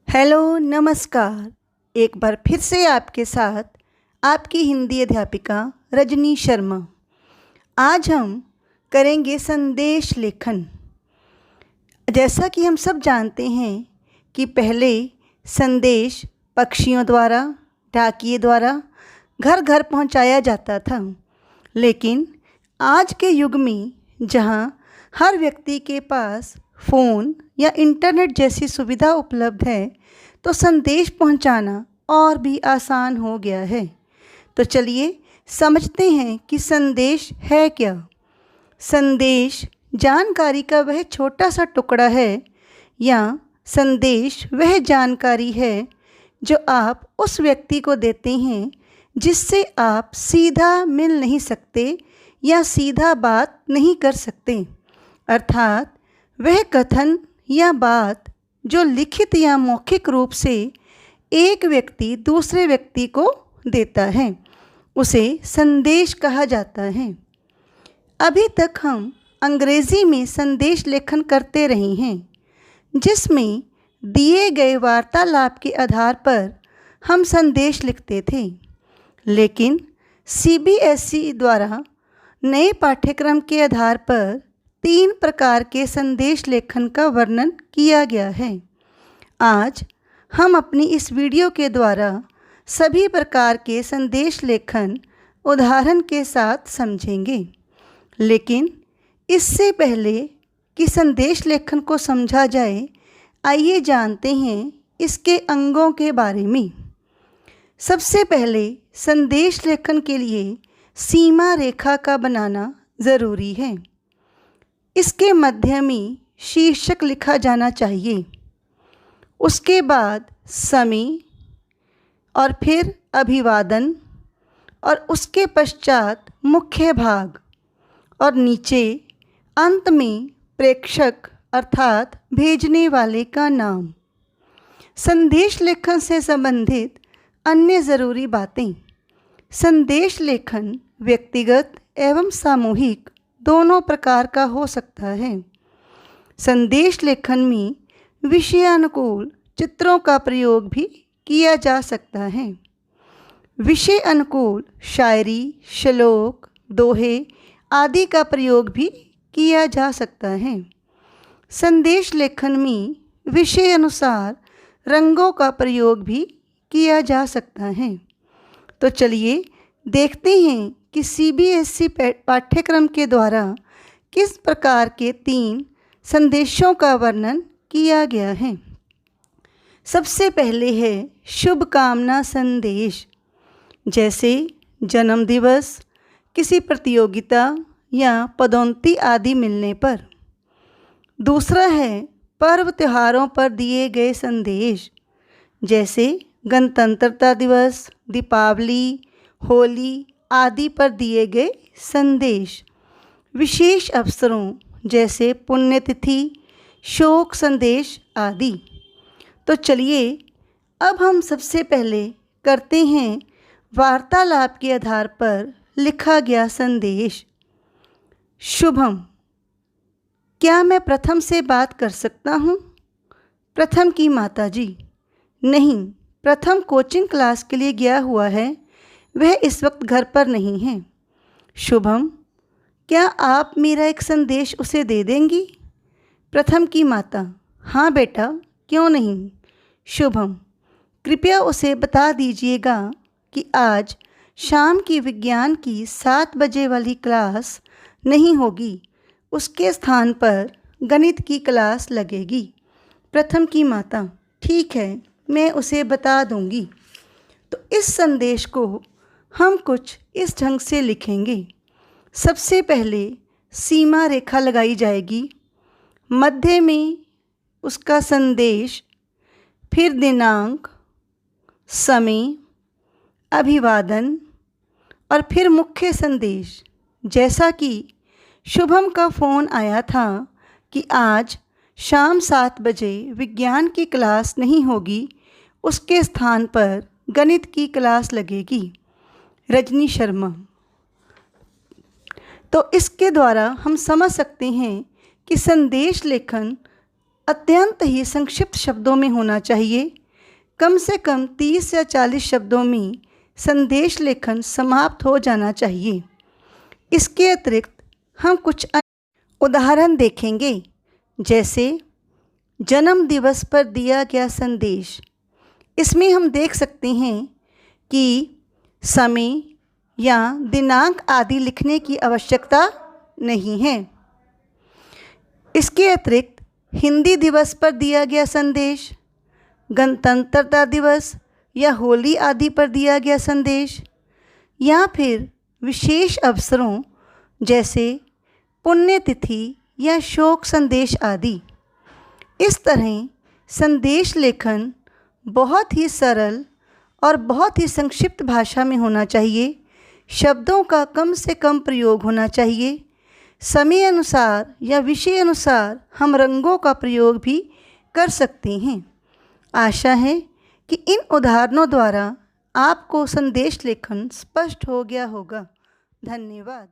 Hello नमस्कार। एक बार फिर से आपके साथ आपकी हिंदी अध्यापिका रजनी शर्मा। आज हम करेंगे संदेश लेखन। जैसा कि हम सब जानते हैं कि पहले संदेश पक्षियों द्वारा, डाकिए द्वारा घर घर पहुंचाया जाता था, लेकिन आज के युग में जहां हर व्यक्ति के पास फ़ोन या इंटरनेट जैसी सुविधा उपलब्ध है, तो संदेश पहुंचाना और भी आसान हो गया है। तो चलिए समझते हैं कि संदेश है क्या। संदेश जानकारी का वह छोटा सा टुकड़ा है, या संदेश वह जानकारी है जो आप उस व्यक्ति को देते हैं जिससे आप सीधा मिल नहीं सकते या सीधा बात नहीं कर सकते। अर्थात वह कथन या बात जो लिखित या मौखिक रूप से एक व्यक्ति दूसरे व्यक्ति को देता है, उसे संदेश कहा जाता है। अभी तक हम अंग्रेज़ी में संदेश लेखन करते रहे हैं, जिसमें दिए गए वार्तालाप के आधार पर हम संदेश लिखते थे। लेकिन सीबीएसई द्वारा नए पाठ्यक्रम के आधार पर 3 प्रकार के संदेश लेखन का वर्णन किया गया है। आज हम अपनी इस वीडियो के द्वारा सभी प्रकार के संदेश लेखन उदाहरण के साथ समझेंगे। लेकिन इससे पहले कि संदेश लेखन को समझा जाए, आइए जानते हैं इसके अंगों के बारे में। सबसे पहले संदेश लेखन के लिए सीमा रेखा का बनाना ज़रूरी है। इसके मध्य में शीर्षक लिखा जाना चाहिए, उसके बाद समय और फिर अभिवादन, और उसके पश्चात मुख्य भाग, और नीचे अंत में प्रेषक अर्थात भेजने वाले का नाम। संदेश लेखन से संबंधित अन्य ज़रूरी बातें। संदेश लेखन व्यक्तिगत एवं सामूहिक दोनों प्रकार का हो सकता है। संदेश लेखन में विषयानुकूल चित्रों का प्रयोग भी किया जा सकता है। विषय अनुकूल शायरी, श्लोक, दोहे आदि का प्रयोग भी किया जा सकता है। संदेश लेखन में विषय अनुसार रंगों का प्रयोग भी किया जा सकता है। तो चलिए देखते हैं कि सीबीएसई पाठ्यक्रम के द्वारा किस प्रकार के 3 संदेशों का वर्णन किया गया है। सबसे पहले है शुभकामना संदेश, जैसे जन्मदिवस, किसी प्रतियोगिता या पदोन्नति आदि मिलने पर। दूसरा है पर्व त्योहारों पर दिए गए संदेश, जैसे गणतंत्रता दिवस, दीपावली, होली आदि पर दिए गए संदेश। विशेष अवसरों जैसे पुण्यतिथि, शोक संदेश आदि। तो चलिए अब हम सबसे पहले करते हैं वार्तालाप के आधार पर लिखा गया संदेश। शुभम, क्या मैं प्रथम से बात कर सकता हूँ? प्रथम की माताजी, नहीं, प्रथम कोचिंग क्लास के लिए गया हुआ है, वह इस वक्त घर पर नहीं है। शुभम, क्या आप मेरा एक संदेश उसे दे देंगी? प्रथम की माता, हाँ बेटा, क्यों नहीं। शुभम, कृपया उसे बता दीजिएगा कि आज शाम की विज्ञान की 7 बजे वाली क्लास नहीं होगी, उसके स्थान पर गणित की क्लास लगेगी। प्रथम की माता, ठीक है, मैं उसे बता दूंगी। तो इस संदेश को हम कुछ इस ढंग से लिखेंगे। सबसे पहले सीमा रेखा लगाई जाएगी, मध्य में उसका संदेश, फिर दिनांक, समय, अभिवादन और फिर मुख्य संदेश। जैसा कि शुभम का फ़ोन आया था कि आज शाम 7 बजे विज्ञान की क्लास नहीं होगी, उसके स्थान पर गणित की क्लास लगेगी। रजनी शर्मा। तो इसके द्वारा हम समझ सकते हैं कि संदेश लेखन अत्यंत ही संक्षिप्त शब्दों में होना चाहिए कम से कम 30 या 40 शब्दों में संदेश लेखन समाप्त हो जाना चाहिए। इसके अतिरिक्त हम कुछ उदाहरण देखेंगे, जैसे जन्म दिवस पर दिया गया संदेश। इसमें हम देख सकते हैं कि समय या दिनांक आदि लिखने की आवश्यकता नहीं है। इसके अतिरिक्त हिंदी दिवस पर दिया गया संदेश, गणतंत्रता दिवस या होली आदि पर दिया गया संदेश, या फिर विशेष अवसरों जैसे पुण्यतिथि या शोक संदेश आदि। इस तरह संदेश लेखन बहुत ही सरल और बहुत ही संक्षिप्त भाषा में होना चाहिए। शब्दों का कम से कम प्रयोग होना चाहिए। समय अनुसार या विषय अनुसार हम रंगों का प्रयोग भी कर सकते हैं। आशा है कि इन उदाहरणों द्वारा आपको संदेश लेखन स्पष्ट हो गया होगा। धन्यवाद।